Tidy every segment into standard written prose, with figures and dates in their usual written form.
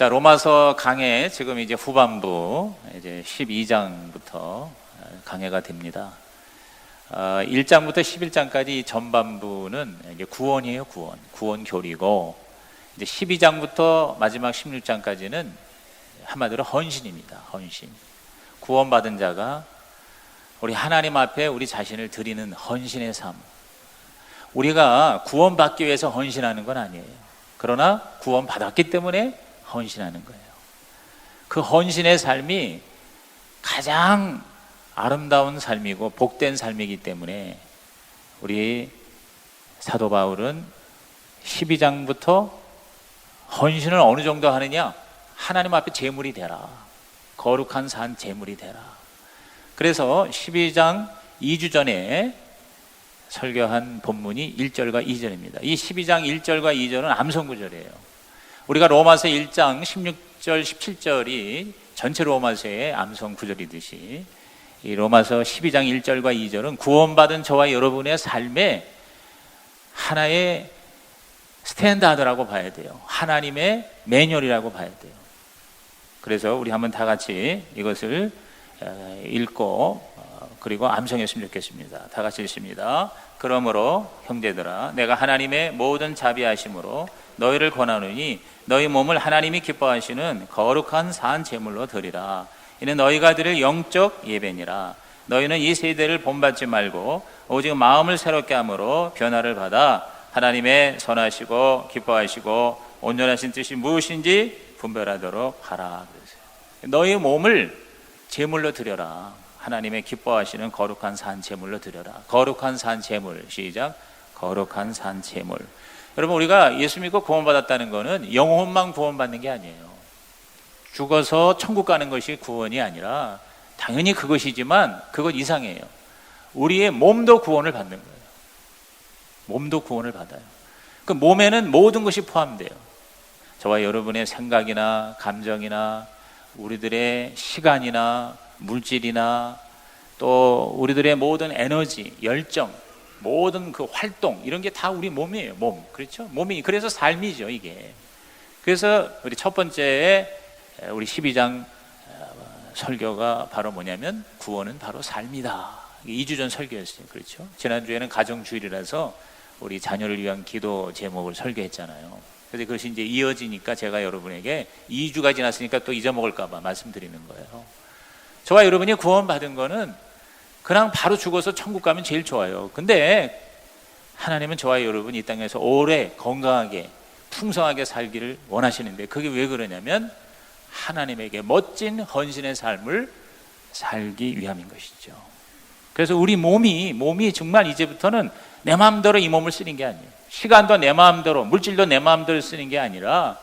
자, 로마서 강해 지금 이제 후반부 이제 12장부터 강해가 됩니다. 1장부터 11장까지 전반부는 이제 구원이에요, 구원 교리고, 이제 12장부터 마지막 16장까지는 한마디로 헌신입니다. 헌신. 구원받은 자가 우리 하나님 앞에 우리 자신을 드리는 헌신의 삶. 우리가 구원받기 위해서 헌신하는 건 아니에요. 그러나 구원받았기 때문에 헌신하는 거예요. 그 헌신의 삶이 가장 아름다운 삶이고 복된 삶이기 때문에 우리 사도 바울은 12장부터 헌신을 어느 정도 하느냐? 하나님 앞에 제물이 되라. 거룩한 산 제물이 되라. 그래서 12장 2주 전에 설교한 본문이 1절과 2절입니다. 이 12장 1절과 2절은 암송구절이에요. 우리가 로마서 1장 16절 17절이 전체 로마서의 암송 구절이듯이 이 로마서 12장 1절과 2절은 구원받은 저와 여러분의 삶의 하나의 스탠다드라고 봐야 돼요. 하나님의 매뉴얼이라고 봐야 돼요. 그래서 우리 한번 다 같이 이것을 읽고 그리고 암송했으면 좋겠습니다. 다 같이 읽습니다. 그러므로 형제들아, 내가 하나님의 모든 자비하심으로 너희를 권하노니 너희 몸을 하나님이 기뻐하시는 거룩한 산 제물로 드리라. 이는 너희가 드릴 영적 예배니라. 너희는 이 세대를 본받지 말고 오직 마음을 새롭게 함으로 변화를 받아 하나님의 선하시고 기뻐하시고 온전하신 뜻이 무엇인지 분별하도록 하라. 너희 몸을 제물로 드려라. 하나님의 기뻐하시는 거룩한 산 제물로 드려라. 거룩한 산 제물. 시작. 거룩한 산 제물. 여러분, 우리가 예수 믿고 구원받았다는 것은 영혼만 구원받는 게 아니에요. 죽어서 천국 가는 것이 구원이 아니라 당연히 그것이지만 그것 이상이에요. 우리의 몸도 구원을 받는 거예요. 몸도 구원을 받아요. 그 몸에는 모든 것이 포함돼요. 저와 여러분의 생각이나 감정이나 우리들의 시간이나 물질이나 또 우리들의 모든 에너지, 열정, 모든 그 활동, 이런 게 다 우리 몸이에요. 몸. 그렇죠? 몸이. 그래서 삶이죠, 이게. 그래서 우리 첫 번째 우리 12장 설교가 바로 뭐냐면 구원은 바로 삶이다. 2주 전 설교였어요. 그렇죠? 지난주에는 가정주일이라서 우리 자녀를 위한 기도 제목을 설교했잖아요. 그래서 그것이 이제 이어지니까 제가 여러분에게 2주가 지났으니까 또 잊어먹을까봐 말씀드리는 거예요. 저와 여러분이 구원받은 거는 그냥 바로 죽어서 천국 가면 제일 좋아요. 근데 하나님은 저와 여러분이 이 땅에서 오래 건강하게 풍성하게 살기를 원하시는데 그게 왜 그러냐면 하나님에게 멋진 헌신의 삶을 살기 위함인 것이죠. 그래서 우리 몸이 정말 이제부터는 내 마음대로 이 몸을 쓰는 게 아니에요. 시간도 내 마음대로, 물질도 내 마음대로 쓰는 게 아니라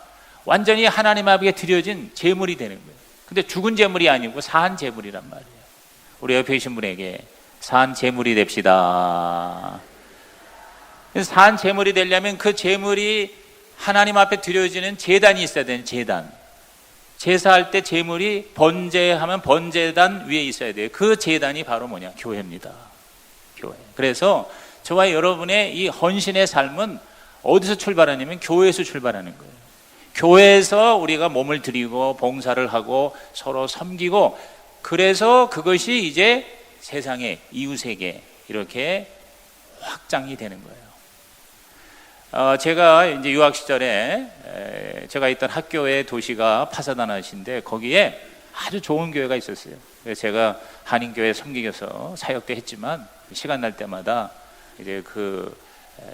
완전히 하나님 앞에 드려진 제물이 되는 거예요. 근데 죽은 제물이 아니고 산 제물이란 말이에요. 우리 옆에 계신 분에게 산 제물이 됩시다. 산 제물이 되려면 그 제물이 하나님 앞에 드려지는 제단이 있어야 되는 제단. 제사할 때 제물이 번제하면 번제단 위에 있어야 돼요. 그 제단이 바로 뭐냐? 교회입니다. 교회. 그래서 저와 여러분의 이 헌신의 삶은 어디서 출발하냐면 교회에서 출발하는 거예요. 교회에서 우리가 몸을 드리고 봉사를 하고 서로 섬기고 그래서 그것이 이제 세상에 이웃에게 이렇게 확장이 되는 거예요. 제가 이제 유학 시절에 제가 있던 학교의 도시가 파사다나시인데 거기에 아주 좋은 교회가 있었어요. 그래서 제가 한인교회 섬기겨서 사역도 했지만 시간 날 때마다 이제 그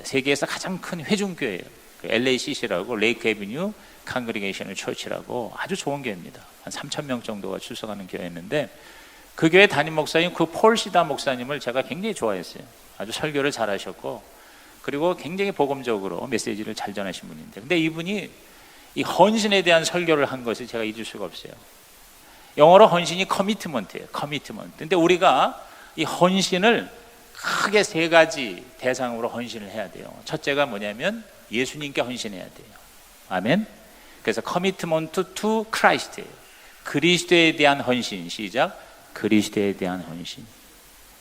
세계에서 가장 큰 회중교회예요. 그 LACC라고 레이크 애비뉴 컨그리게이셔널 처치라고 아주 좋은 교회입니다. 한 3,000명 정도가 출석하는 교회였는데 그 교회 담임 목사님 그 폴 시다 목사님을 제가 굉장히 좋아했어요. 아주 설교를 잘하셨고 그리고 굉장히 복음적으로 메시지를 잘 전하신 분인데 근데 이분이 이 헌신에 대한 설교를 한 것을 제가 잊을 수가 없어요. 영어로 헌신이 커미트먼트예요. 커미트먼트. 근데 우리가 이 헌신을 크게 세 가지 대상으로 헌신을 해야 돼요. 첫째가 뭐냐면 예수님께 헌신해야 돼요. 아멘. 그래서 커미트먼트 투 크라이스트예요. 그리스도에 대한 헌신. 시작. 그리스도에 대한 헌신.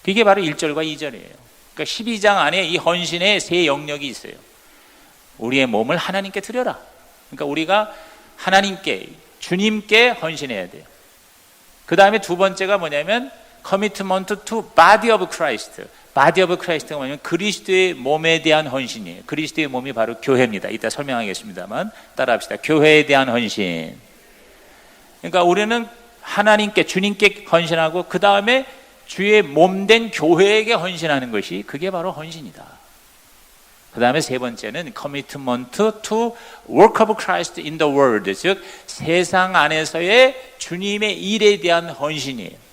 그게 바로 1절과 2절이에요. 그러니까 12장 안에 이 헌신의 세 영역이 있어요. 우리의 몸을 하나님께 드려라. 그러니까 우리가 하나님께, 주님께 헌신해야 돼요. 그 다음에 두 번째가 뭐냐면 commitment to body of Christ. body of Christ가 뭐냐면 그리스도의 몸에 대한 헌신이에요. 그리스도의 몸이 바로 교회입니다. 이따 설명하겠습니다만 따라합시다. 교회에 대한 헌신. 그러니까 우리는 하나님께, 주님께 헌신하고 그 다음에 주의 몸된 교회에게 헌신하는 것이 그게 바로 헌신이다. 그 다음에 세 번째는 commitment to work of Christ in the world, 즉 세상 안에서의 주님의 일에 대한 헌신이에요.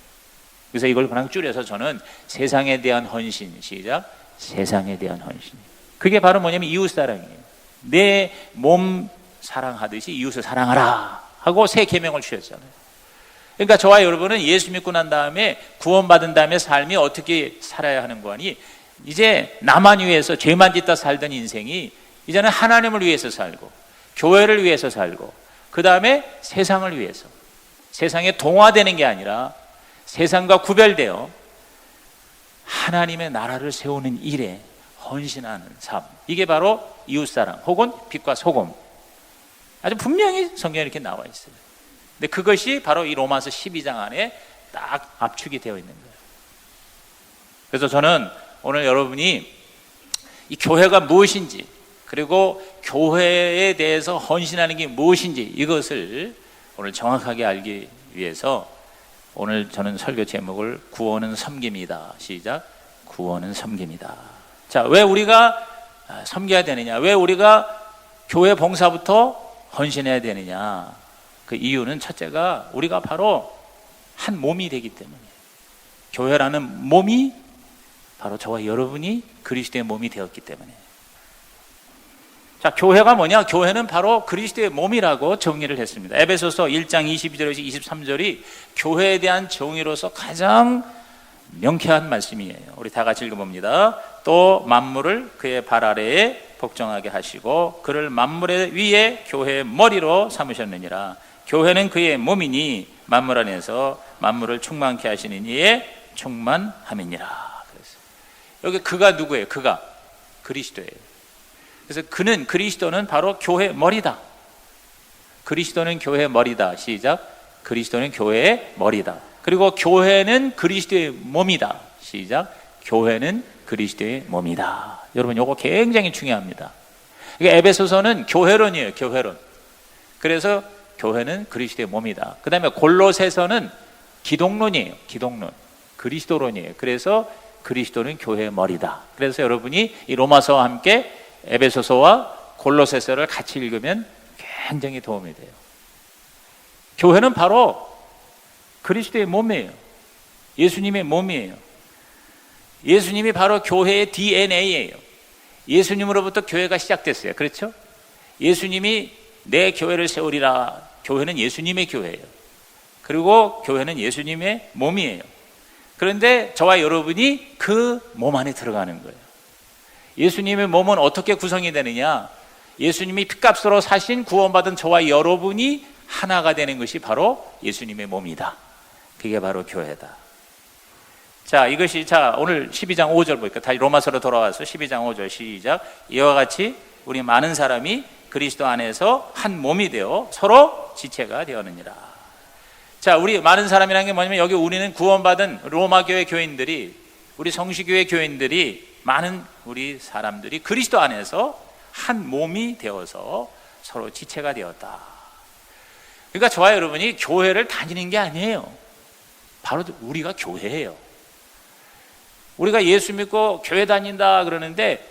그래서 이걸 그냥 줄여서 저는 세상에 대한 헌신, 시작, 세상에 대한 헌신. 그게 바로 뭐냐면 이웃사랑이에요. 내 몸 사랑하듯이 이웃을 사랑하라 하고 새 계명을 주셨잖아요. 그러니까 저와 여러분은 예수 믿고 난 다음에 구원받은 다음에 삶이 어떻게 살아야 하는 거니? 이제 나만 위해서 죄만 짓다 살던 인생이 이제는 하나님을 위해서 살고 교회를 위해서 살고 그 다음에 세상을 위해서, 세상에 동화되는 게 아니라 세상과 구별되어 하나님의 나라를 세우는 일에 헌신하는 삶, 이게 바로 이웃사랑 혹은 빛과 소금. 아주 분명히 성경에 이렇게 나와 있어요. 근데 그것이 바로 이 로마서 12장 안에 딱 압축이 되어 있는 거예요. 그래서 저는 오늘 여러분이 이 교회가 무엇인지, 그리고 교회에 대해서 헌신하는 게 무엇인지 이것을 오늘 정확하게 알기 위해서 오늘 저는 설교 제목을 구원은 섬김이다. 시작. 구원은 섬김이다. 자, 왜 우리가 섬겨야 되느냐? 왜 우리가 교회 봉사부터 헌신해야 되느냐? 그 이유는 첫째가 우리가 바로 한 몸이 되기 때문이에요. 교회라는 몸이 바로 저와 여러분이 그리스도의 몸이 되었기 때문에. 자, 교회가 뭐냐? 교회는 바로 그리스도의 몸이라고 정의를 했습니다. 에베소서 1장 22절에서 23절이 교회에 대한 정의로서 가장 명쾌한 말씀이에요. 우리 다 같이 읽어봅니다. 또 만물을 그의 발 아래에 복종하게 하시고 그를 만물의 위에 교회의 머리로 삼으셨느니라. 교회는 그의 몸이니 만물 안에서 만물을 충만케 하시는 이의 충만함이니라. 여기 그가 누구예요? 그가 그리스도예요. 그래서 그는, 그리스도는 바로 교회의 머리다. 그리스도는 교회의 머리다. 시작. 그리스도는 교회의 머리다. 그리고 교회는 그리스도의 몸이다. 시작. 교회는 그리스도의 몸이다. 여러분, 이거 굉장히 중요합니다. 그러니까 에베소서는 교회론이에요. 교회론. 그래서 교회는 그리스도의 몸이다. 그 다음에 골로새서는 기독론이에요. 기독론. 그리스도론이에요. 그래서 그리스도는 교회의 머리다. 그래서 여러분이 이 로마서와 함께 에베소서와 골로새서를 같이 읽으면 굉장히 도움이 돼요. 교회는 바로 그리스도의 몸이에요. 예수님의 몸이에요. 예수님이 바로 교회의 DNA예요. 예수님으로부터 교회가 시작됐어요. 그렇죠? 예수님이 내 교회를 세우리라. 교회는 예수님의 교회예요. 그리고 교회는 예수님의 몸이에요. 그런데 저와 여러분이 그 몸 안에 들어가는 거예요. 예수님의 몸은 어떻게 구성이 되느냐? 예수님이 핏값으로 사신 구원받은 저와 여러분이 하나가 되는 것이 바로 예수님의 몸이다. 그게 바로 교회다. 자, 이것이, 자, 오늘 12장 5절 보니까 다시 로마서로 돌아와서 12장 5절 시작. 이와 같이 우리 많은 사람이 그리스도 안에서 한 몸이 되어 서로 지체가 되었느니라. 자, 우리 많은 사람이라는 게 뭐냐면 여기 우리는 구원받은 로마교회 교인들이, 우리 성시교회 교인들이, 많은 우리 사람들이 그리스도 안에서 한 몸이 되어서 서로 지체가 되었다. 그러니까 저와 여러분이 교회를 다니는 게 아니에요. 바로 우리가 교회예요. 우리가 예수 믿고 교회 다닌다 그러는데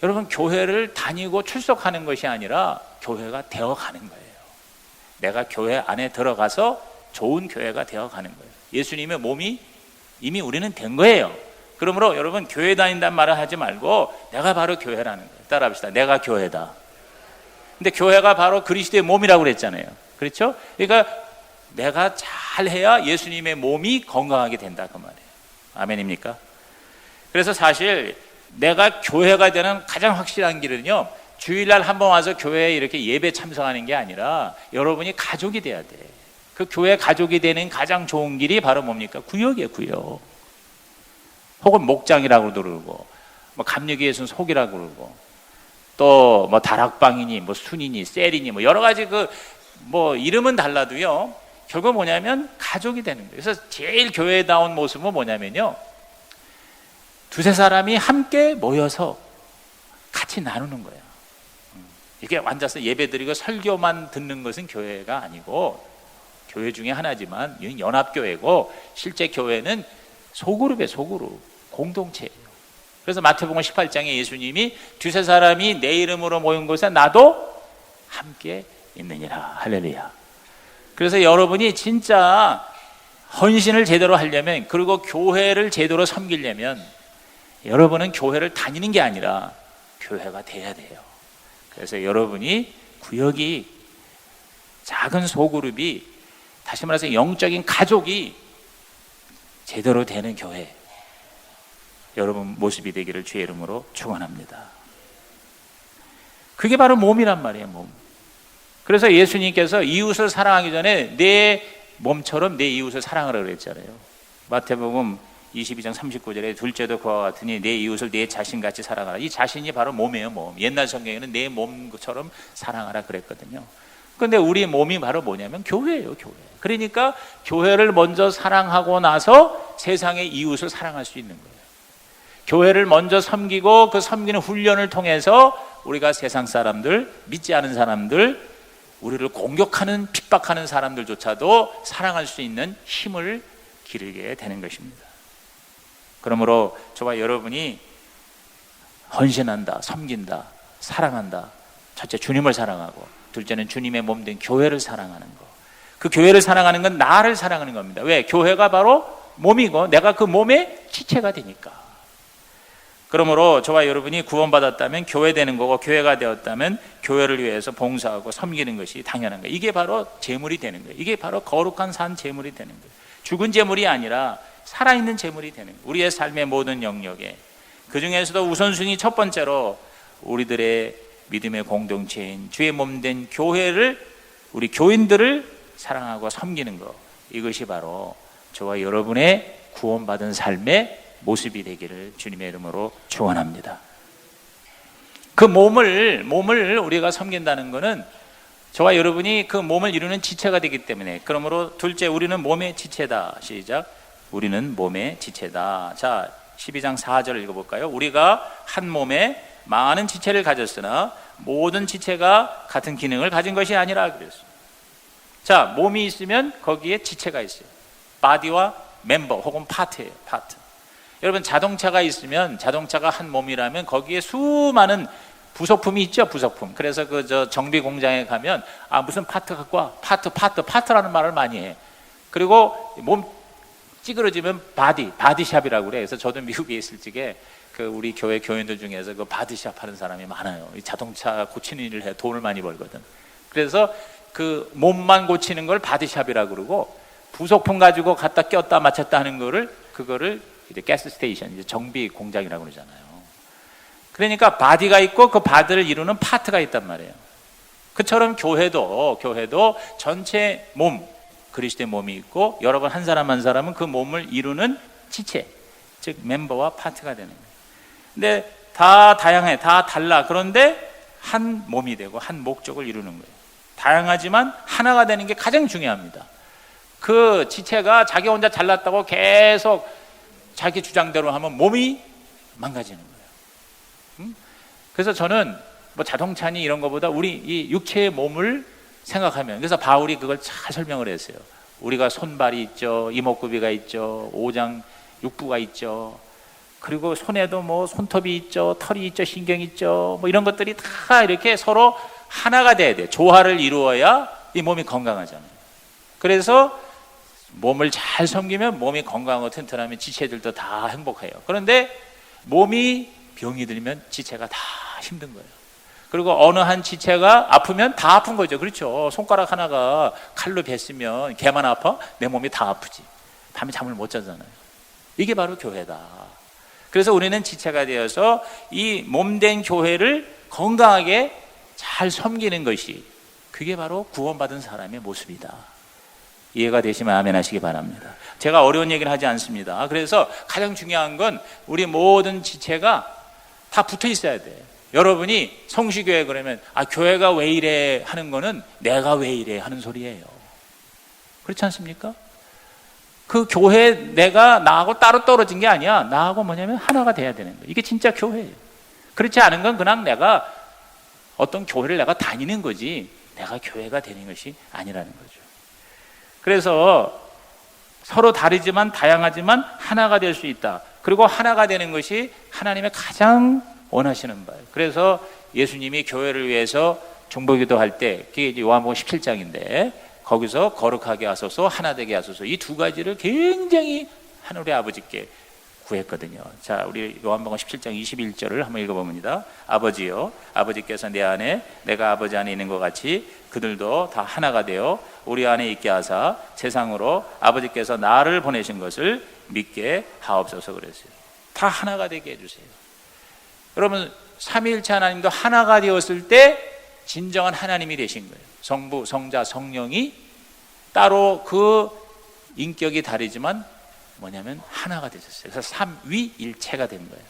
여러분, 교회를 다니고 출석하는 것이 아니라 교회가 되어가는 거예요. 내가 교회 안에 들어가서 좋은 교회가 되어가는 거예요. 예수님의 몸이 이미 우리는 된 거예요. 그러므로 여러분, 교회 다닌다는 말을 하지 말고 내가 바로 교회라는 거예요. 따라합시다. 내가 교회다. 근데 교회가 바로 그리스도의 몸이라고 그랬잖아요. 그렇죠? 그러니까 내가 잘해야 예수님의 몸이 건강하게 된다 그 말이에요. 아멘입니까? 그래서 사실 내가 교회가 되는 가장 확실한 길은요, 주일날 한번 와서 교회에 이렇게 예배 참석하는 게 아니라 여러분이 가족이 돼야 돼. 그 교회 가족이 되는 가장 좋은 길이 바로 뭡니까? 구역이에요. 구역. 혹은 목장이라고 그러고, 뭐 감리교에서는 속이라고 그러고, 또 뭐 다락방이니 뭐 순이니 셀이니 뭐 여러 가지 그 뭐 이름은 달라도요, 결국 뭐냐면 가족이 되는 거예요. 그래서 제일 교회다운 모습은 뭐냐면요, 두세 사람이 함께 모여서 같이 나누는 거예요. 이게 앉아서 예배드리고 설교만 듣는 것은 교회가 아니고, 교회 중에 하나지만 이건 연합교회고, 실제 교회는 소그룹이에요. 소그룹, 공동체예요. 그래서 마태복음 18장에 예수님이 두세 사람이 내 이름으로 모인 곳에 나도 함께 있느니라. 할렐루야. 그래서 여러분이 진짜 헌신을 제대로 하려면, 그리고 교회를 제대로 섬기려면 여러분은 교회를 다니는 게 아니라 교회가 돼야 돼요. 그래서 여러분이 구역이, 작은 소그룹이, 다시 말해서 영적인 가족이 제대로 되는 교회, 여러분 모습이 되기를 주의 이름으로 축원합니다. 그게 바로 몸이란 말이에요. 몸. 그래서 예수님께서 이웃을 사랑하기 전에 내 몸처럼 내 이웃을 사랑하라 그랬잖아요. 마태복음 22장 39절에 둘째도 그와 같으니 내 이웃을 내 자신같이 사랑하라. 이 자신이 바로 몸이에요. 몸. 옛날 성경에는 내 몸처럼 사랑하라 그랬거든요. 그런데 우리 몸이 바로 뭐냐면 교회예요. 교회. 그러니까 교회를 먼저 사랑하고 나서 세상의 이웃을 사랑할 수 있는 거예요. 교회를 먼저 섬기고 그 섬기는 훈련을 통해서 우리가 세상 사람들, 믿지 않은 사람들, 우리를 공격하는, 핍박하는 사람들조차도 사랑할 수 있는 힘을 기르게 되는 것입니다. 그러므로 저와 여러분이 헌신한다, 섬긴다, 사랑한다. 첫째, 주님을 사랑하고, 둘째는 주님의 몸 된 교회를 사랑하는 것. 그 교회를 사랑하는 건 나를 사랑하는 겁니다. 왜? 교회가 바로 몸이고 내가 그 몸의 지체가 되니까. 그러므로 저와 여러분이 구원받았다면 교회 되는 거고, 교회가 되었다면 교회를 위해서 봉사하고 섬기는 것이 당연한 거예요. 이게 바로 제물이 되는 거예요. 이게 바로 거룩한 산 제물이 되는 거예요. 죽은 제물이 아니라 살아있는 제물이 되는 거예요. 우리의 삶의 모든 영역에. 그 중에서도 우선순위 첫 번째로 우리들의 믿음의 공동체인 주의 몸된 교회를, 우리 교인들을 사랑하고 섬기는 것, 이것이 바로 저와 여러분의 구원받은 삶의 모습이 되기를 주님의 이름으로 축원합니다. 그 몸을 우리가 섬긴다는 것은 저와 여러분이 그 몸을 이루는 지체가 되기 때문에, 그러므로 둘째, 우리는 몸의 지체다. 시작. 우리는 몸의 지체다. 자, 12장 4절을 읽어볼까요? 우리가 한 몸에 많은 지체를 가졌으나 모든 지체가 같은 기능을 가진 것이 아니라 그랬어요. 자, 몸이 있으면 거기에 지체가 있어요. 바디와 멤버 혹은 파트예요. 파트. 여러분, 자동차가 있으면, 자동차가 한 몸이라면 거기에 수많은 부속품이 있죠. 부속품. 그래서 정비 공장에 가면 무슨 파트 갖고 와. 파트라는 말을 많이 해. 그리고 몸 찌그러지면 바디샵이라고 그래. 그래서 저도 미국에 있을 적에 우리 교회 교인들 중에서 그 바디샵 하는 사람이 많아요. 이 자동차 고치는 일을 해. 돈을 많이 벌거든. 그래서 그 몸만 고치는 걸 바디샵이라고 그러고, 부속품 가지고 갖다 꼈다 맞췄다 하는 그거를 이제 가스 스테이션, 이제 정비 공장이라고 그러잖아요. 그러니까 바디가 있고 그 바디를 이루는 파트가 있단 말이에요. 그처럼 교회도 전체 몸, 그리스도의 몸이 있고, 여러분 한 사람 한 사람은 그 몸을 이루는 지체, 즉 멤버와 파트가 되는 거예요. 근데 다 다양해, 다 달라. 그런데 한 몸이 되고 한 목적을 이루는 거예요. 다양하지만 하나가 되는 게 가장 중요합니다. 그 지체가 자기 혼자 잘났다고 계속 자기 주장대로 하면 몸이 망가지는 거예요. 그래서 저는 뭐 자동차니 이런 것보다 우리 이 육체의 몸을 생각하면, 그래서 바울이 그걸 잘 설명을 했어요. 우리가 손발이 있죠, 이목구비가 있죠, 오장 육부가 있죠, 그리고 손에도 뭐 손톱이 있죠, 털이 있죠, 신경이 있죠, 뭐 이런 것들이 다 이렇게 서로 하나가 돼야 돼. 조화를 이루어야 이 몸이 건강하잖아요. 그래서 몸을 잘 섬기면 몸이 건강하고 튼튼하면 지체들도 다 행복해요. 그런데 몸이 병이 들면 지체가 다 힘든 거예요. 그리고 어느 한 지체가 아프면 다 아픈 거죠. 그렇죠. 손가락 하나가 칼로 뱄으면 걔만 아파? 내 몸이 다 아프지. 밤에 잠을 못 자잖아요. 이게 바로 교회다. 그래서 우리는 지체가 되어서 이 몸된 교회를 건강하게 잘 섬기는 것이, 그게 바로 구원받은 사람의 모습이다. 이해가 되시면 아멘 하시기 바랍니다. 제가 어려운 얘기를 하지 않습니다. 그래서 가장 중요한 건 우리 모든 지체가 다 붙어 있어야 돼. 여러분이 성시교회 그러면 교회가 왜 이래 하는 거는 내가 왜 이래 하는 소리예요. 그렇지 않습니까? 그 교회 내가 나하고 따로 떨어진 게 아니야. 나하고 뭐냐면 하나가 돼야 되는 거예요. 이게 진짜 교회예요. 그렇지 않은 건 그냥 내가 어떤 교회를 내가 다니는 거지 내가 교회가 되는 것이 아니라는 거죠. 그래서 서로 다르지만 다양하지만 하나가 될 수 있다. 그리고 하나가 되는 것이 하나님의 가장 원하시는 바예요. 그래서 예수님이 교회를 위해서 중보기도 할 때 그게 이제 요한복음 17장인데 거기서 거룩하게 하소서 하나 되게 하소서 이 두 가지를 굉장히 하늘의 아버지께 구했거든요. 자, 우리 요한복음 17장 21절을 한번 읽어봅니다. 아버지요, 아버지께서 내 안에 내가 아버지 안에 있는 것 같이 그들도 다 하나가 되어 우리 안에 있게 하사 세상으로 아버지께서 나를 보내신 것을 믿게 하옵소서 그랬어요. 다 하나가 되게 해주세요. 여러분, 삼위일체 하나님도 하나가 되었을 때 진정한 하나님이 되신 거예요. 성부, 성자, 성령이 따로 그 인격이 다르지만 뭐냐면 하나가 되셨어요. 그래서 삼위일체가 된 거예요.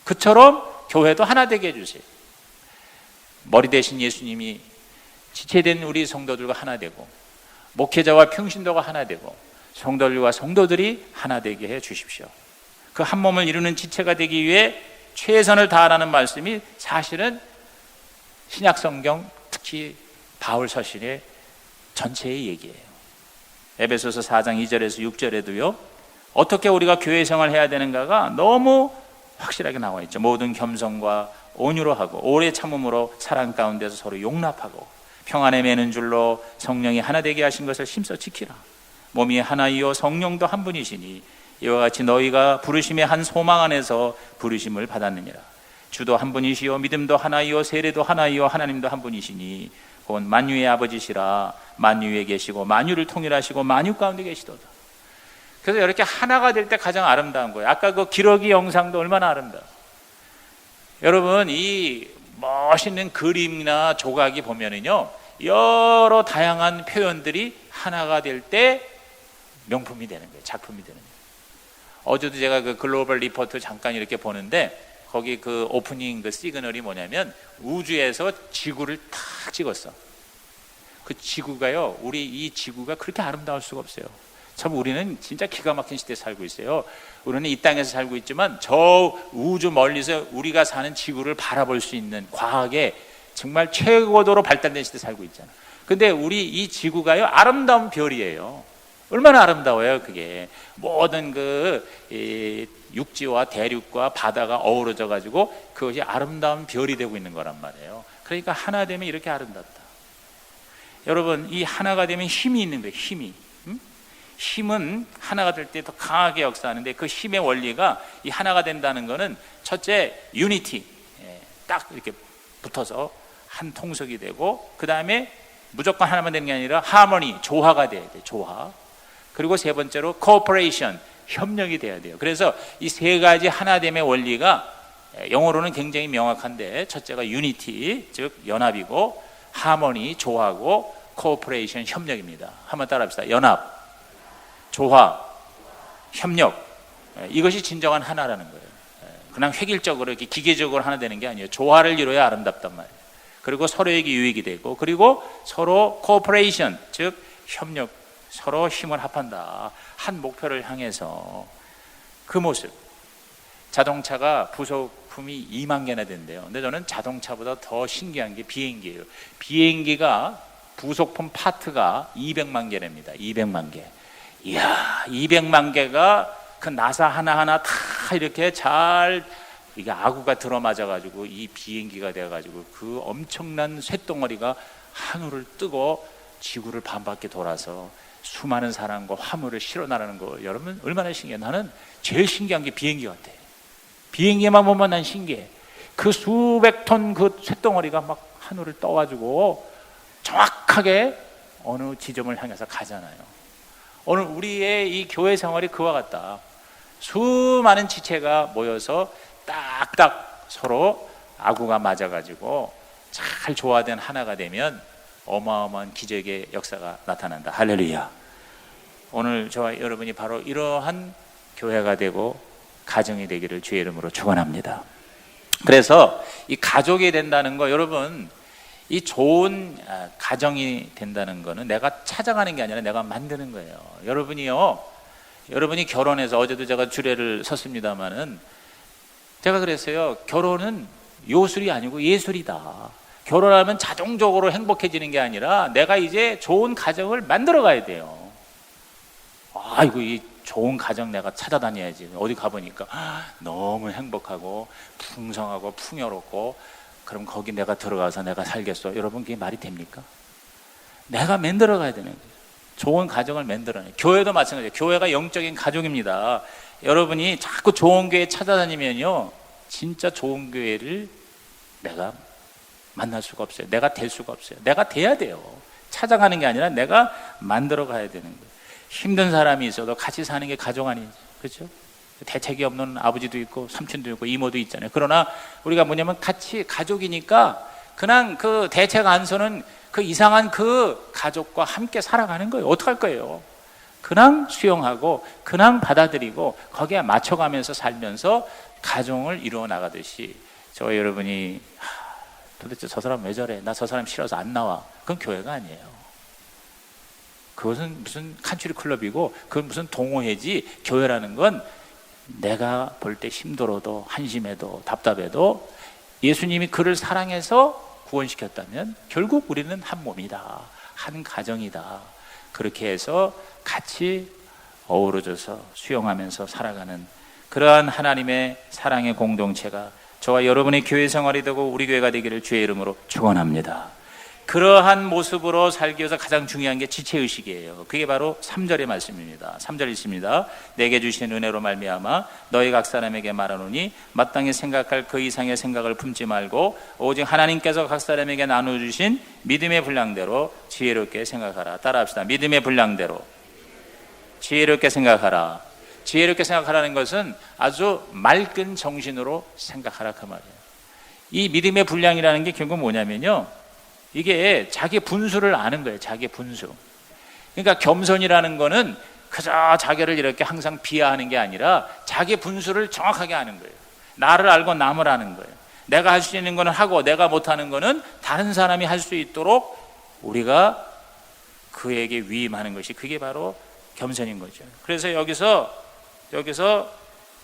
그처럼 교회도 하나 되게 해주세요. 머리 대신 예수님이 지체된 우리 성도들과 하나 되고 목회자와 평신도가 하나 되고 성도들과 성도들이 하나 되게 해 주십시오. 그 한 몸을 이루는 지체가 되기 위해 최선을 다하라는 말씀이 사실은 신약성경 특히 바울 서신의 전체의 얘기예요. 에베소서 4장 2절에서 6절에도요 어떻게 우리가 교회 생활을 해야 되는가가 너무 확실하게 나와 있죠. 모든 겸손과 온유로 하고 오래 참음으로 사랑 가운데서 서로 용납하고 평안에 매는 줄로 성령이 하나 되게 하신 것을 힘써 지키라. 몸이 하나이요 성령도 한 분이시니 이와 같이 너희가 부르심의 한 소망 안에서 부르심을 받았느니라. 주도 한 분이시요 믿음도 하나이요 세례도 하나이요 하나님도 한 분이시니 곧 만유의 아버지시라. 만유에 계시고 만유를 통일하시고 만유 가운데 계시도다. 그래서 이렇게 하나가 될 때 가장 아름다운 거예요. 아까 그 기러기 영상도 얼마나 아름다워. 여러분, 이 멋있는 그림이나 조각이 보면은요 여러 다양한 표현들이 하나가 될 때 명품이 되는 거예요. 작품이 되는 거예요. 어제도 제가 그 글로벌 리포트 잠깐 이렇게 보는데 거기 그 오프닝 그 시그널이 뭐냐면 우주에서 지구를 탁 찍었어. 그 지구가요, 우리 이 지구가 그렇게 아름다울 수가 없어요. 참 우리는 진짜 기가 막힌 시대에 살고 있어요. 우리는 이 땅에서 살고 있지만 저 우주 멀리서 우리가 사는 지구를 바라볼 수 있는 과학에 정말 최고도로 발달된 시대에 살고 있잖아. 근데 우리 이 지구가요 아름다운 별이에요. 얼마나 아름다워요. 그게 모든 그 육지와 대륙과 바다가 어우러져 가지고 그것이 아름다운 별이 되고 있는 거란 말이에요. 그러니까 하나 되면 이렇게 아름답다. 여러분, 이 하나가 되면 힘이 있는 거예요. 힘이. 힘은 하나가 될 때 더 강하게 역사하는데 그 힘의 원리가 이 하나가 된다는 거는 첫째 유니티, 딱 이렇게 붙어서 한 통속이 되고, 그 다음에 무조건 하나만 되는 게 아니라 하모니, 조화가 돼야 돼요. 조화. 그리고 세 번째로 코퍼레이션, 협력이 돼야 돼요. 그래서 이 세 가지 하나됨의 원리가 영어로는 굉장히 명확한데 첫째가 유니티, 즉 연합이고, 하모니, 조화고, 코퍼레이션, 협력입니다. 한번 따라합시다. 연합, 조화, 협력. 이것이 진정한 하나라는 거예요. 그냥 획일적으로 이렇게 기계적으로 하나 되는 게 아니에요. 조화를 이루어야 아름답단 말이에요. 그리고 서로에게 유익이 되고, 그리고 서로 코퍼레이션, 즉 협력, 서로 힘을 합한다. 한 목표를 향해서. 그 모습. 자동차가 부속품이 2만 개나 된대요. 근데 저는 자동차보다 더 신기한 게 비행기예요. 비행기가 부속품 파트가 200만 개랍니다. 200만 개. 이야, 200만 개가 그 나사 하나하나 다 이렇게 잘 이게 아구가 들어맞아가지고 이 비행기가 돼가지고 그 엄청난 쇳덩어리가 하늘을 뜨고 지구를 반바퀴 돌아서 수많은 사람과 화물을 실어 나가는 거, 여러분 얼마나 신기해. 나는 제일 신기한 게 비행기 같아. 비행기만 보면 난 신기해. 그 수백 톤 그 쇳덩어리가 막 하늘을 떠가지고 정확하게 어느 지점을 향해서 가잖아요. 오늘 우리의 이 교회 생활이 그와 같다. 수많은 지체가 모여서 딱딱 서로 아구가 맞아가지고 잘 조화된 하나가 되면 어마어마한 기적의 역사가 나타난다. 할렐루야. 오늘 저와 여러분이 바로 이러한 교회가 되고 가정이 되기를 주의 이름으로 축원합니다. 그래서 이 가족이 된다는 거, 여러분, 이 좋은 가정이 된다는 거는 내가 찾아가는 게 아니라 내가 만드는 거예요. 여러분이 결혼해서, 어제도 제가 주례를 섰습니다마는 제가 그랬어요. 결혼은 요술이 아니고 예술이다. 결혼하면 자동적으로 행복해지는 게 아니라 내가 이제 좋은 가정을 만들어 가야 돼요. 아이고, 이 좋은 가정 내가 찾아다녀야지. 어디 가보니까 너무 행복하고 풍성하고 풍요롭고, 그럼 거기 내가 들어가서 내가 살겠어. 여러분, 그게 말이 됩니까? 내가 만들어 가야 되는 거예요. 좋은 가정을 만들어내요. 교회도 마찬가지예요. 교회가 영적인 가족입니다. 여러분이 자꾸 좋은 교회 찾아다니면요, 진짜 좋은 교회를 내가 만날 수가 없어요. 내가 될 수가 없어요. 내가 돼야 돼요. 찾아가는 게 아니라 내가 만들어 가야 되는 거예요. 힘든 사람이 있어도 같이 사는 게 가족 아니죠. 그렇죠? 대책이 없는 아버지도 있고 삼촌도 있고 이모도 있잖아요. 그러나 우리가 뭐냐면 같이 가족이니까 그냥 그 대책 안 서는 그 이상한 그 가족과 함께 살아가는 거예요. 어떡할 거예요? 그냥 수용하고 그냥 받아들이고 거기에 맞춰가면서 살면서 가정을 이루어 나가듯이, 저와 여러분이 도대체 저 사람 왜 저래? 나 저 사람 싫어서 안 나와. 그건 교회가 아니에요. 그것은 무슨 칸츄리 클럽이고 그건 무슨 동호회지. 교회라는 건 내가 볼 때 힘들어도 한심해도 답답해도 예수님이 그를 사랑해서 구원시켰다면 결국 우리는 한 몸이다, 한 가정이다. 그렇게 해서 같이 어우러져서 수용하면서 살아가는 그러한 하나님의 사랑의 공동체가 저와 여러분의 교회 생활이 되고 우리 교회가 되기를 주의 이름으로 축원합니다. 그러한 모습으로 살기 위해서 가장 중요한 게 지체의식이에요. 그게 바로 3절의 말씀입니다. 3절 있습니다. 내게 주신 은혜로 말미암아 너희 각 사람에게 말하노니 마땅히 생각할 그 이상의 생각을 품지 말고 오직 하나님께서 각 사람에게 나눠주신 믿음의 분량대로 지혜롭게 생각하라. 따라합시다. 믿음의 분량대로 지혜롭게 생각하라. 지혜롭게 생각하라는 것은 아주 맑은 정신으로 생각하라, 그 말이에요. 이 믿음의 분량이라는 게 결국 뭐냐면요, 이게 자기 분수를 아는 거예요. 자기 분수. 그러니까 겸손이라는 거는 그저 자기를 이렇게 항상 비하하는 게 아니라 자기 분수를 정확하게 아는 거예요. 나를 알고 남을 아는 거예요. 내가 할 수 있는 거는 하고 내가 못하는 거는 다른 사람이 할 수 있도록 우리가 그에게 위임하는 것이, 그게 바로 겸손인 거죠. 그래서 여기서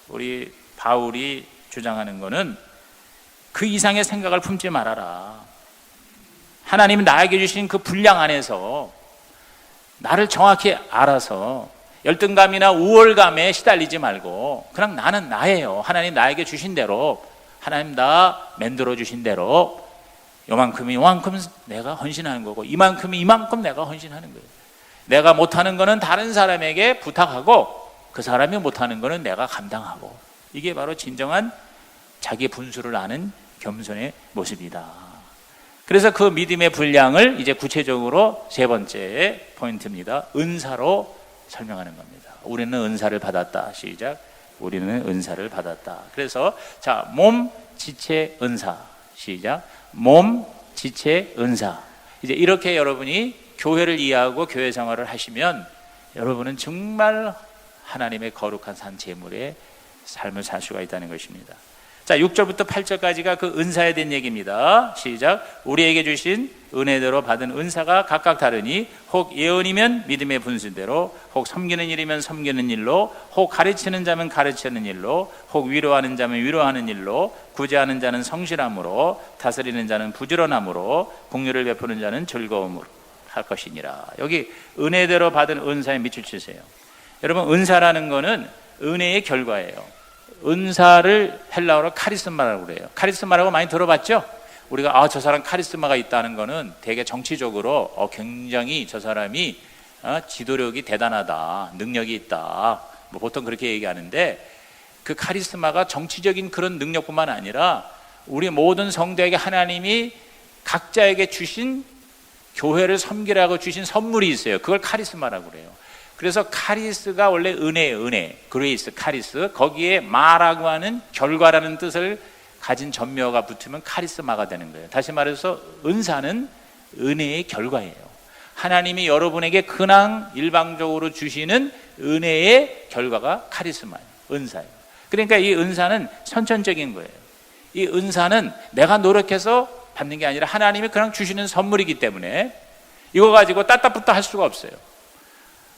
우리 바울이 주장하는 거는 그 이상의 생각을 품지 말아라. 하나님이 나에게 주신 그 분량 안에서 나를 정확히 알아서 열등감이나 우월감에 시달리지 말고 그냥 나는 나예요. 하나님 나에게 주신 대로, 하나님 나 만들어 주신 대로 요만큼이 요만큼 내가 헌신하는 거고 이만큼이 이만큼 내가 헌신하는 거예요. 내가 못하는 거는 다른 사람에게 부탁하고 그 사람이 못하는 거는 내가 감당하고, 이게 바로 진정한 자기 분수를 아는 겸손의 모습이다. 그래서 그 믿음의 분량을 이제 구체적으로 세 번째 포인트입니다. 은사로 설명하는 겁니다. 우리는 은사를 받았다. 시작. 우리는 은사를 받았다. 그래서 자, 몸, 지체, 은사. 시작. 몸, 지체, 은사. 이제 이렇게 여러분이 교회를 이해하고 교회 생활을 하시면 여러분은 정말 하나님의 거룩한 산 제물의 삶을 살 수가 있다는 것입니다. 자, 6절부터 8절까지가 그 은사에 대한 얘기입니다. 시작. 우리에게 주신 은혜대로 받은 은사가 각각 다르니 혹 예언이면 믿음의 분수대로, 혹 섬기는 일이면 섬기는 일로, 혹 가르치는 자면 가르치는 일로, 혹 위로하는 자면 위로하는 일로, 구제하는 자는 성실함으로, 다스리는 자는 부지런함으로, 긍휼을 베푸는 자는 즐거움으로 할 것이니라. 여기 은혜대로 받은 은사에 밑줄 치세요. 여러분, 은사라는 거는 은혜의 결과예요. 은사를 헬라어로 카리스마라고 그래요. 카리스마라고 많이 들어봤죠? 우리가 저 사람 카리스마가 있다는 거는 되게 정치적으로 굉장히 저 사람이 지도력이 대단하다, 능력이 있다, 뭐 보통 그렇게 얘기하는데, 그 카리스마가 정치적인 그런 능력뿐만 아니라 우리 모든 성도에게 하나님이 각자에게 주신, 교회를 섬기라고 주신 선물이 있어요. 그걸 카리스마라고 그래요. 그래서 카리스가 원래 은혜예요. 은혜, 그레이스, 카리스. 거기에 마라고 하는 결과라는 뜻을 가진 전미어가 붙으면 카리스마가 되는 거예요. 다시 말해서 은사는 은혜의 결과예요. 하나님이 여러분에게 그냥 일방적으로 주시는 은혜의 결과가 카리스마예요. 은사예요. 그러니까 이 은사는 선천적인 거예요. 이 은사는 내가 노력해서 받는 게 아니라 하나님이 그냥 주시는 선물이기 때문에 이거 가지고 따따붙다 할 수가 없어요.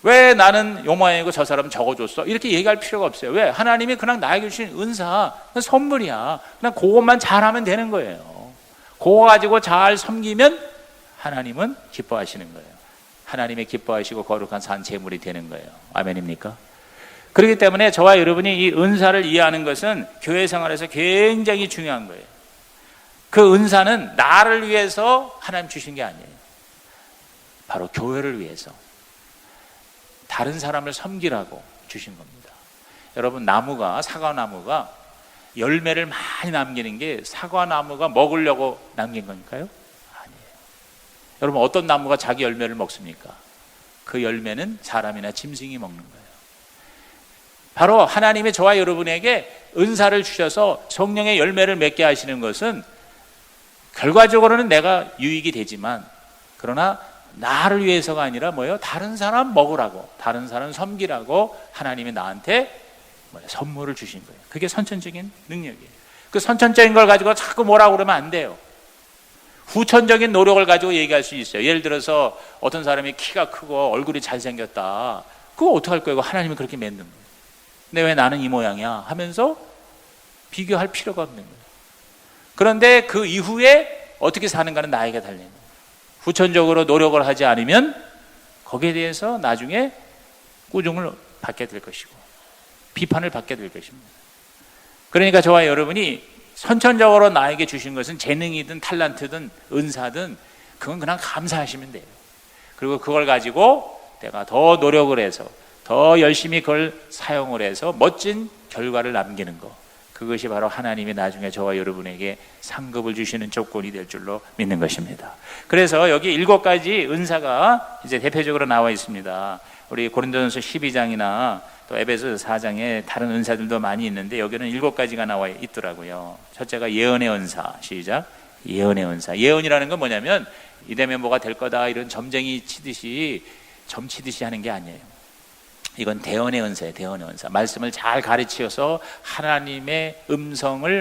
왜 나는 요 모양이고 저 사람은 저거 줬어? 이렇게 얘기할 필요가 없어요. 왜? 하나님이 그냥 나에게 주신 은사, 선물이야. 그냥 그것만 잘하면 되는 거예요. 그거 가지고 잘 섬기면 하나님은 기뻐하시는 거예요. 하나님의 기뻐하시고 거룩한 산 제물이 되는 거예요. 아멘입니까? 그렇기 때문에 저와 여러분이 이 은사를 이해하는 것은 교회 생활에서 굉장히 중요한 거예요. 그 은사는 나를 위해서 하나님 주신 게 아니에요. 바로 교회를 위해서 다른 사람을 섬기라고 주신 겁니다. 여러분, 사과나무가 열매를 많이 남기는 게 사과나무가 먹으려고 남긴 거니까요? 아니에요. 여러분, 어떤 나무가 자기 열매를 먹습니까? 그 열매는 사람이나 짐승이 먹는 거예요. 바로 하나님이 저와 여러분에게 은사를 주셔서 성령의 열매를 맺게 하시는 것은 결과적으로는 내가 유익이 되지만, 그러나 나를 위해서가 아니라 뭐예요? 다른 사람 먹으라고, 다른 사람 섬기라고 하나님이 나한테 선물을 주신 거예요. 그게 선천적인 능력이에요. 그 선천적인 걸 가지고 자꾸 뭐라고 그러면 안 돼요. 후천적인 노력을 가지고 얘기할 수 있어요. 예를 들어서 어떤 사람이 키가 크고 얼굴이 잘생겼다. 그거 어떡할 거예요? 하나님이 그렇게 맺는 거예요. 근데 왜 나는 이 모양이야? 하면서 비교할 필요가 없는 거예요. 그런데 그 이후에 어떻게 사는가는 나에게 달린 거예요. 후천적으로 노력을 하지 않으면 거기에 대해서 나중에 꾸중을 받게 될 것이고 비판을 받게 될 것입니다. 그러니까 저와 여러분이 선천적으로 나에게 주신 것은 재능이든 탤런트든 은사든 그건 그냥 감사하시면 돼요. 그리고 그걸 가지고 내가 더 노력을 해서 더 열심히 그걸 사용을 해서 멋진 결과를 남기는 것, 그것이 바로 하나님이 나중에 저와 여러분에게 상급을 주시는 조건이 될 줄로 믿는 것입니다. 그래서 여기 7가지 은사가 이제 대표적으로 나와 있습니다. 우리 고린도전서 12장이나 또 에베소 4장에 다른 은사들도 많이 있는데 여기는 7가지가 나와 있더라고요. 첫째가 예언의 은사. 시작. 예언의 은사. 예언이라는 건 뭐냐면 이되면 뭐가 될 거다 이런 점쟁이 치듯이 점치듯이 하는 게 아니에요. 이건 대언의 은사예요. 대언의 은사. 말씀을 잘 가르치어서 하나님의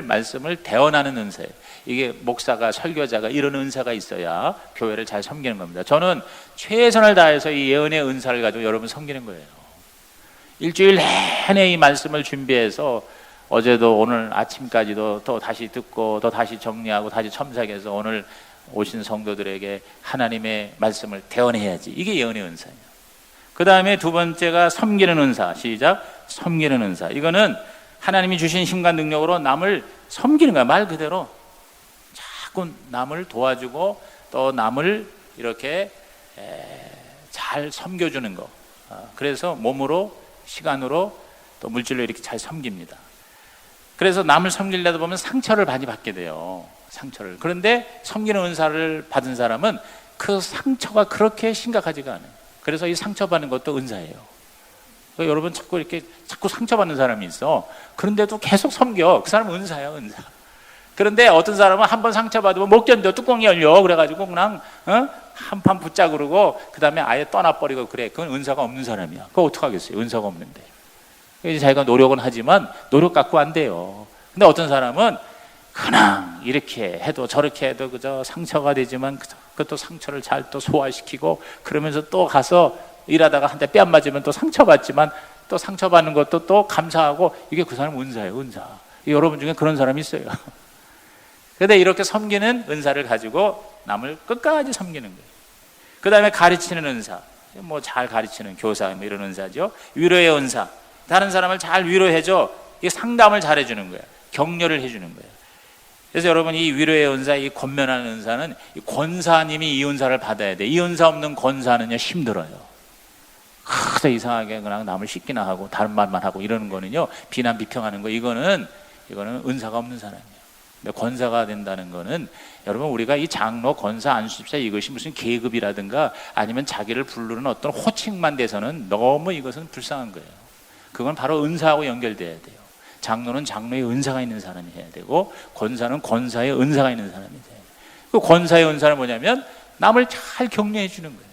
말씀을 대언하는 은사예요. 이게 목사가, 설교자가 이런 은사가 있어야 교회를 잘 섬기는 겁니다. 저는 최선을 다해서 이 예언의 은사를 가지고 여러분 섬기는 거예요. 일주일 내내 이 말씀을 준비해서 어제도 오늘 아침까지도 또 다시 듣고 또 다시 정리하고 다시 첨삭해서 오늘 오신 성도들에게 하나님의 말씀을 대언해야지. 이게 예언의 은사예요. 그 다음에 두 번째가 섬기는 은사. 시작. 섬기는 은사. 이거는 하나님이 주신 힘과 능력으로 남을 섬기는 거야. 말 그대로 자꾸 남을 도와주고 또 남을 이렇게 잘 섬겨주는 거. 그래서 몸으로, 시간으로 또 물질로 이렇게 잘 섬깁니다. 그래서 남을 섬기려다 보면 상처를 많이 받게 돼요. 상처를. 그런데 섬기는 은사를 받은 사람은 그 상처가 그렇게 심각하지가 않아요. 그래서 이 상처받는 것도 은사예요. 그러니까 여러분 자꾸 상처받는 사람이 있어. 그런데도 계속 섬겨. 그 사람은 은사예요, 은사. 그런데 어떤 사람은 한번 상처받으면 못 견뎌. 뚜껑이 열려. 그래가지고 그냥 한판 붙자 그러고 그 다음에 아예 떠나버리고 그래. 그건 은사가 없는 사람이야. 그거 어떡하겠어요? 은사가 없는데. 그래서 자기가 노력은 하지만 노력 갖고 안 돼요. 근데 어떤 사람은 그냥 이렇게 해도 저렇게 해도 그저 상처가 되지만 그것도 상처를 잘 또 소화시키고 그러면서 또 가서 일하다가 한 대 뺨 맞으면 또 상처받지만 또 상처받는 것도 또 감사하고 이게 그 사람 은사예요, 은사. 여러분 중에 그런 사람이 있어요. 그런데 이렇게 섬기는 은사를 가지고 남을 끝까지 섬기는 거예요. 그 다음에 가르치는 은사. 뭐 잘 가르치는 교사 뭐 이런 은사죠. 위로의 은사. 다른 사람을 잘 위로해줘. 이게 상담을 잘 해주는 거예요. 격려를 해주는 거예요. 그래서 여러분 이 위로의 은사, 이 권면하는 은사는 이 권사님이 이 은사를 받아야 돼. 이 은사 없는 권사는요 힘들어요. 그래서 이상하게 그냥 남을 씻기나 하고 다른 말만 하고 이러는 거는요 비난 비평하는 거 이거는 은사가 없는 사람이에요. 근데 권사가 된다는 거는 여러분 우리가 이 장로, 권사, 안수집사 이것이 무슨 계급이라든가 아니면 자기를 부르는 어떤 호칭만 돼서는 너무 이것은 불쌍한 거예요. 그건 바로 은사하고 연결돼야 돼요. 장로는 장로의 은사가 있는 사람이 해야 되고 권사는 권사의 은사가 있는 사람이 돼야 돼요. 그 권사의 은사는 뭐냐면 남을 잘 격려해 주는 거예요.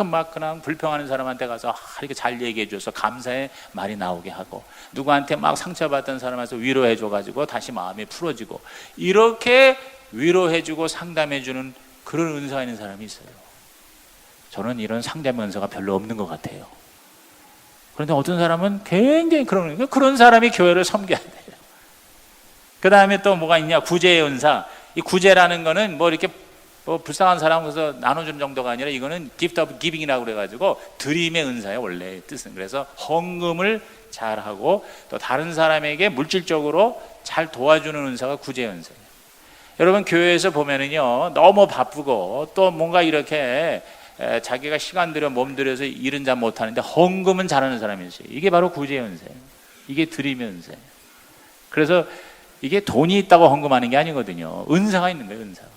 막 그냥 불평하는 사람한테 가서 이렇게 잘 얘기해줘서 감사의 말이 나오게 하고, 누구한테 막 상처받던 사람한테 위로해줘가지고 다시 마음이 풀어지고, 이렇게 위로해주고 상담해주는 그런 은사가 있는 사람이 있어요. 저는 이런 상담 은사가 별로 없는 것 같아요. 그런데 어떤 사람은 굉장히 그런 사람이 교회를 섬겨야 돼요. 그 다음에 또 뭐가 있냐, 구제의 은사. 이 구제라는 거는 뭐 이렇게 불쌍한 사람에서 나눠주는 정도가 아니라 이거는 gift of giving이라고 그래가지고 드림의 은사예요, 원래 뜻은. 그래서 헌금을 잘하고 또 다른 사람에게 물질적으로 잘 도와주는 은사가 구제의 은사예요. 여러분, 교회에서 보면은요, 너무 바쁘고 또 뭔가 이렇게 자기가 시간 들여 몸 들여서 일은 잘 못하는데 헌금은 잘하는 사람이 있어요. 이게 바로 구제의 은사예요. 이게 드림의 은사예요. 그래서 이게 돈이 있다고 헌금하는 게 아니거든요. 은사가 있는 거예요, 은사가.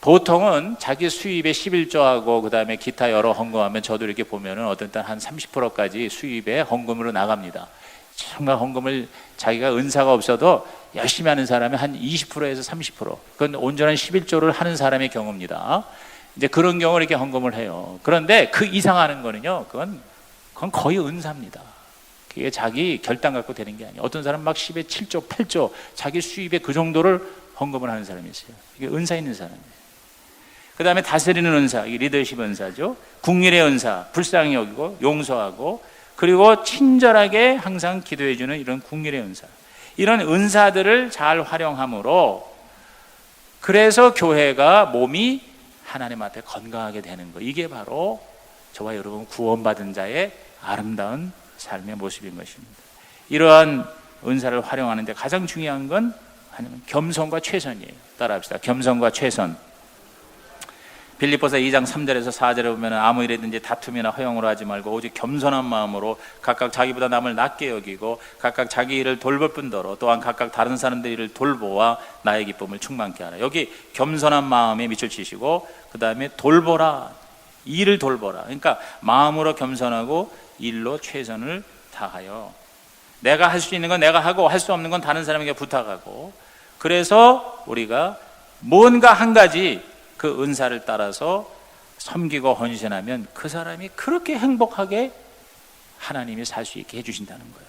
보통은 자기 수입의 11조하고 그 다음에 기타 여러 헌금하면, 저도 이렇게 보면은 어떤 때 한 30%까지 수입에 헌금으로 나갑니다. 정말 헌금을 자기가 은사가 없어도 열심히 하는 사람이 한 20%에서 30%, 그건 온전한 11조를 하는 사람의 경우입니다. 이제 그런 경우를 이렇게 헌금을 해요. 그런데 그 이상 하는 거는요, 그건 거의 은사입니다. 그게 자기 결단 갖고 되는 게 아니에요. 어떤 사람 막 10에 7조, 8조, 자기 수입의 그 정도를 헌금을 하는 사람이 있어요. 이게 은사 있는 사람이에요. 그 다음에 다스리는 은사, 이게 리더십 은사죠. 국률의 은사, 불쌍히 여기고 용서하고, 그리고 친절하게 항상 기도해주는 이런 국률의 은사. 이런 은사들을 잘 활용함으로, 그래서 교회가 몸이 하나님 앞에 건강하게 되는 거. 이게 바로 저와 여러분 구원받은 자의 아름다운 삶의 모습인 것입니다. 이러한 은사를 활용하는데 가장 중요한 건 겸손과 최선이에요. 따라합시다. 겸손과 최선. 빌립보서 2장 3절에서 4절에 보면 아무 일이든지 다툼이나 허용으로 하지 말고 오직 겸손한 마음으로 각각 자기보다 남을 낮게 여기고 각각 자기 일을 돌볼 뿐더러 또한 각각 다른 사람들 일을 돌보아 나의 기쁨을 충만케 하라. 여기 겸손한 마음에 밑줄 치시고, 그 다음에 돌보라, 일을 돌보라. 그러니까 마음으로 겸손하고 일로 최선을 다하여 내가 할 수 있는 건 내가 하고 할 수 없는 건 다른 사람에게 부탁하고, 그래서 우리가 뭔가 한 가지 그 은사를 따라서 섬기고 헌신하면 그 사람이 그렇게 행복하게 하나님이 살 수 있게 해주신다는 거예요.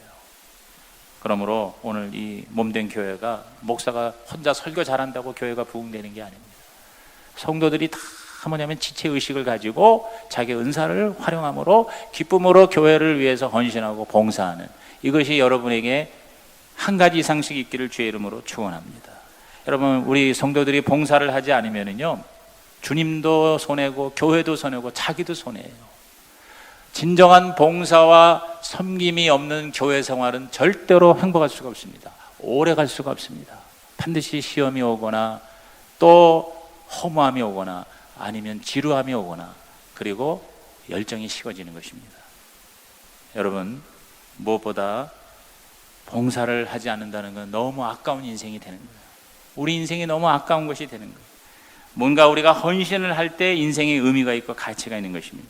그러므로 오늘 이 몸된 교회가 목사가 혼자 설교 잘한다고 교회가 부흥되는 게 아닙니다. 성도들이 다 뭐냐면 지체의식을 가지고 자기 은사를 활용함으로 기쁨으로 교회를 위해서 헌신하고 봉사하는, 이것이 여러분에게 한 가지 이상씩 있기를 주의 이름으로 축원합니다. 여러분, 우리 성도들이 봉사를 하지 않으면요, 주님도 손해고 교회도 손해고 자기도 손해예요. 진정한 봉사와 섬김이 없는 교회 생활은 절대로 행복할 수가 없습니다. 오래 갈 수가 없습니다. 반드시 시험이 오거나 또 허무함이 오거나 아니면 지루함이 오거나, 그리고 열정이 식어지는 것입니다. 여러분, 무엇보다 봉사를 하지 않는다는 건 너무 아까운 인생이 되는 거예요. 우리 인생이 너무 아까운 것이 되는 거예요. 뭔가 우리가 헌신을 할 때 인생의 의미가 있고 가치가 있는 것입니다.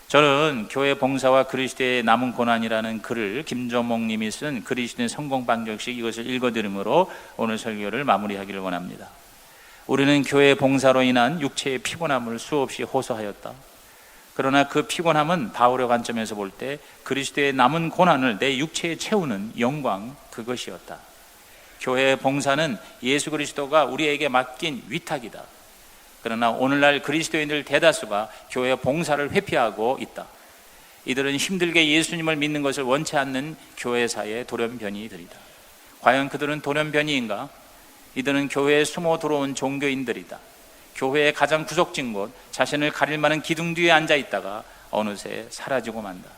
저는 교회 봉사와 그리스도의 남은 고난이라는 글을 김조목 님이 쓴 그리스도의 성공 방정식, 이것을 읽어드림으로 오늘 설교를 마무리하기를 원합니다. 우리는 교회 봉사로 인한 육체의 피곤함을 수없이 호소하였다. 그러나 그 피곤함은 바울의 관점에서 볼 때 그리스도의 남은 고난을 내 육체에 채우는 영광, 그것이었다. 교회의 봉사는 예수 그리스도가 우리에게 맡긴 위탁이다. 그러나 오늘날 그리스도인들 대다수가 교회 봉사를 회피하고 있다. 이들은 힘들게 예수님을 믿는 것을 원치 않는 교회사의 돌연변이들이다. 과연 그들은 돌연변이인가? 이들은 교회에 숨어 들어온 종교인들이다. 교회의 가장 구석진 곳, 자신을 가릴 만한 기둥 뒤에 앉아 있다가 어느새 사라지고 만다.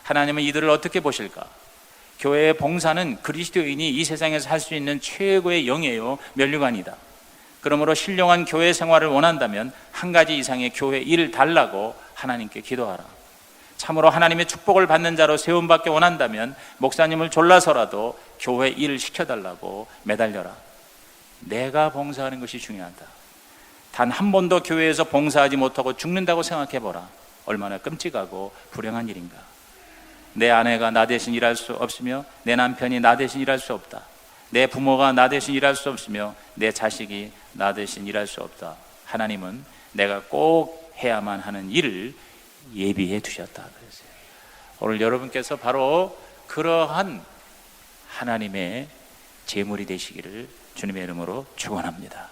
하나님은 이들을 어떻게 보실까? 교회의 봉사는 그리스도인이 이 세상에서 할 수 있는 최고의 영예요, 면류관이다. 그러므로 신령한 교회 생활을 원한다면 한 가지 이상의 교회 일을 달라고 하나님께 기도하라. 참으로 하나님의 축복을 받는 자로 세움받기 원한다면 목사님을 졸라서라도 교회 일을 시켜달라고 매달려라. 내가 봉사하는 것이 중요하다. 단 한 번도 교회에서 봉사하지 못하고 죽는다고 생각해보라. 얼마나 끔찍하고 불행한 일인가. 내 아내가 나 대신 일할 수 없으며 내 남편이 나 대신 일할 수 없다. 내 부모가 나 대신 일할 수 없으며 내 자식이 나 대신 일할 수 없다. 하나님은 내가 꼭 해야만 하는 일을 예비해 두셨다 그랬어요. 오늘 여러분께서 바로 그러한 하나님의 제물이 되시기를 주님의 이름으로 축원합니다.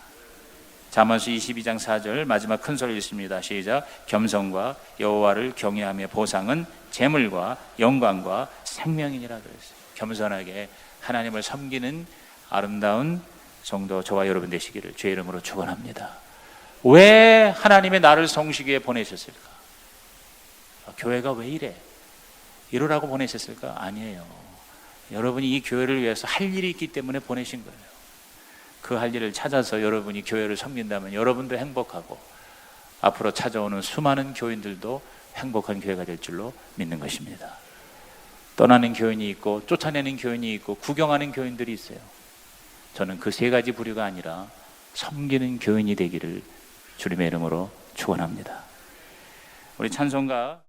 잠언서 22장 4절 마지막 큰 소리 읽습니다. 시작. 겸손과 여호와를 경외하며 보상은 재물과 영광과 생명이니라 그랬어요. 겸손하게 하나님을 섬기는 아름다운 성도 저와 여러분 되시기를 주의 이름으로 축원합니다. 왜 하나님의 나를 성시기에 보내셨을까? 교회가 왜 이래? 이러라고 보내셨을까? 아니에요. 여러분이 이 교회를 위해서 할 일이 있기 때문에 보내신 거예요. 그 할 일을 찾아서 여러분이 교회를 섬긴다면 여러분도 행복하고 앞으로 찾아오는 수많은 교인들도 행복한 교회가 될 줄로 믿는 것입니다. 떠나는 교인이 있고 쫓아내는 교인이 있고 구경하는 교인들이 있어요. 저는 그 세 가지 부류가 아니라 섬기는 교인이 되기를 주님의 이름으로 축원합니다. 우리 찬송가